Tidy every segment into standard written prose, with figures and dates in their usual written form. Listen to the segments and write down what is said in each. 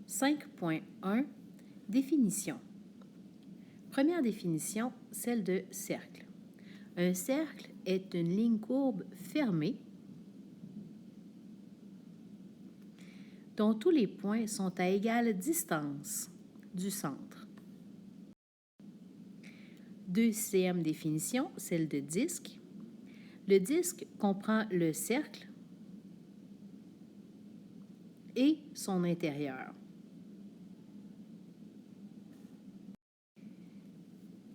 5.1 Définition. Première définition, celle de cercle. Un cercle est une ligne courbe fermée dont tous les points sont à égale distance du centre. Deuxième définition, celle de disque. Le disque comprend le cercle et son intérieur.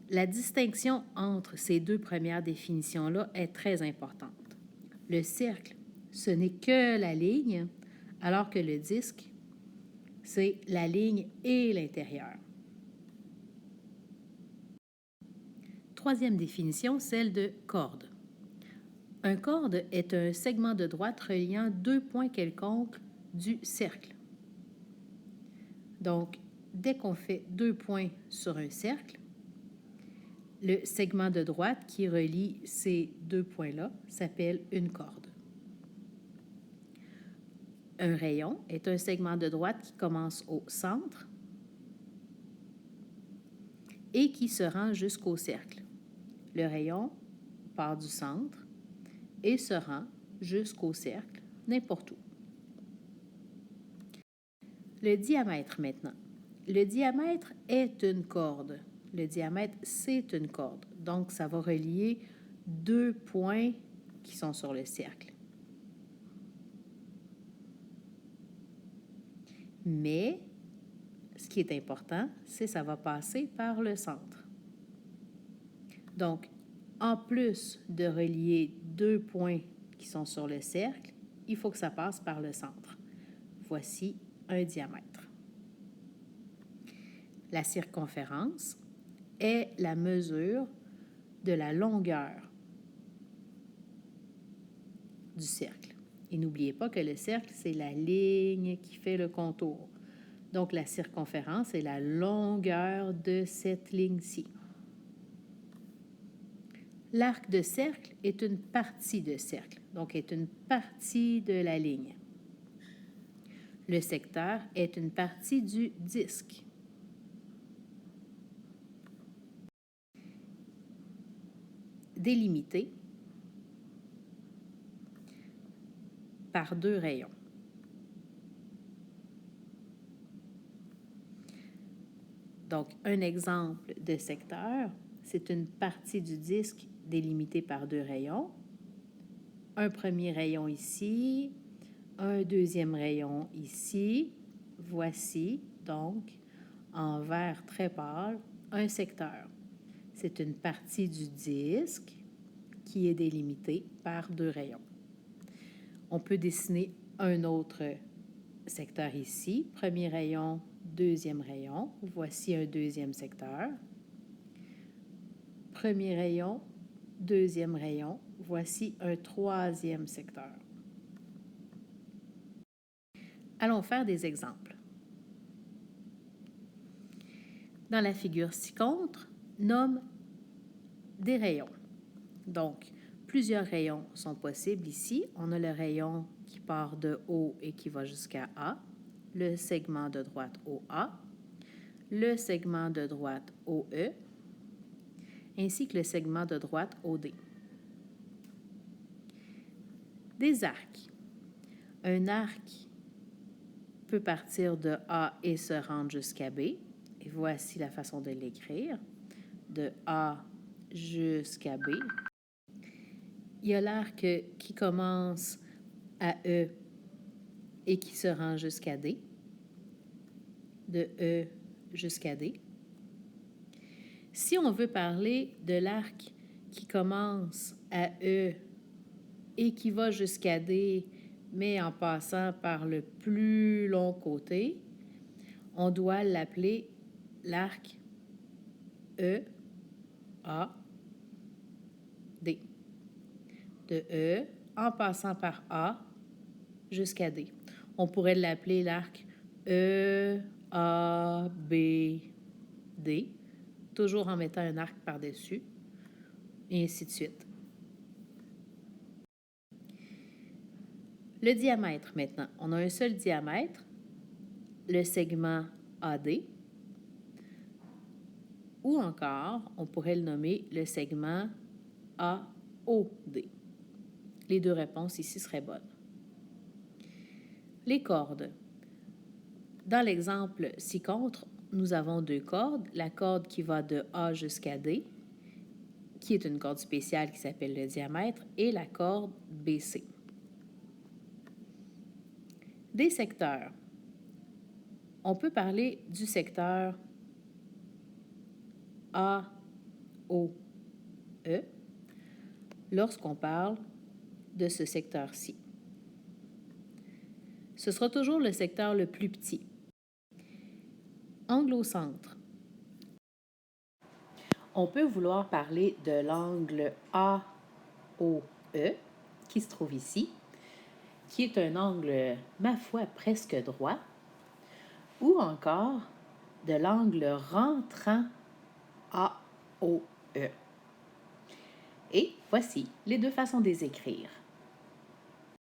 La distinction entre ces deux premières définitions-là est très importante. Le cercle, ce n'est que la ligne, alors que le disque, c'est la ligne et l'intérieur. Troisième définition, celle de corde. Un corde est un segment de droite reliant deux points quelconques du cercle. Donc, dès qu'on fait deux points sur un cercle, le segment de droite qui relie ces deux points-là s'appelle une corde. Un rayon est un segment de droite qui commence au centre et qui se rend jusqu'au cercle. Le rayon part du centre et se rend jusqu'au cercle, n'importe où. Le diamètre maintenant. Le diamètre est une corde. Le diamètre, c'est une corde. Donc, ça va relier deux points qui sont sur le cercle. Mais, ce qui est important, c'est que ça va passer par le centre. Donc, en plus de relier deux points qui sont sur le cercle, il faut que ça passe par le centre. Voici un diamètre. La circonférence est la mesure de la longueur du cercle. Et n'oubliez pas que le cercle, c'est la ligne qui fait le contour. Donc, la circonférence est la longueur de cette ligne-ci. L'arc de cercle est une partie de cercle, donc est une partie de la ligne. Le secteur est une partie du disque. Délimité par deux rayons. Donc, un exemple de secteur, c'est une partie du disque délimitée par deux rayons. Un premier rayon ici, un deuxième rayon ici. Voici donc, en vert très pâle, un secteur. C'est une partie du disque qui est délimitée par deux rayons. On peut dessiner un autre secteur ici. Premier rayon, deuxième rayon. Voici un deuxième secteur. Premier rayon, deuxième rayon. Voici un troisième secteur. Allons faire des exemples. Dans la figure ci-contre, nomme des rayons. Donc, plusieurs rayons sont possibles ici. On a le rayon qui part de O et qui va jusqu'à A, le segment de droite OA, le segment de droite OE, ainsi que le segment de droite OD. Des arcs. Un arc peut partir de A et se rendre jusqu'à B. Et voici la façon de l'écrire. De A jusqu'à B. Il y a l'arc qui commence à E et qui se rend jusqu'à D. De E jusqu'à D. Si on veut parler de l'arc qui commence à E et qui va jusqu'à D, mais en passant par le plus long côté, on doit l'appeler l'arc E, A, D. De E, en passant par A, jusqu'à D. On pourrait l'appeler l'arc E, A, B, D, toujours en mettant un arc par-dessus, et ainsi de suite. Le diamètre maintenant. On a un seul diamètre. le segment AD, ou encore, on pourrait le nommer le segment AOD. Les deux réponses ici seraient bonnes. Les cordes. Dans l'exemple ci-contre, nous avons deux cordes, la corde qui va de A jusqu'à D, qui est une corde spéciale qui s'appelle le diamètre, et la corde BC. Des secteurs. On peut parler du secteur AOE lorsqu'on parle de ce secteur-ci. Ce sera toujours le secteur le plus petit. Angle au centre. On peut vouloir parler de l'angle AOE qui se trouve ici, qui est un angle, ma foi, presque droit, ou encore de l'angle rentrant AOE. Et voici les deux façons de les écrire.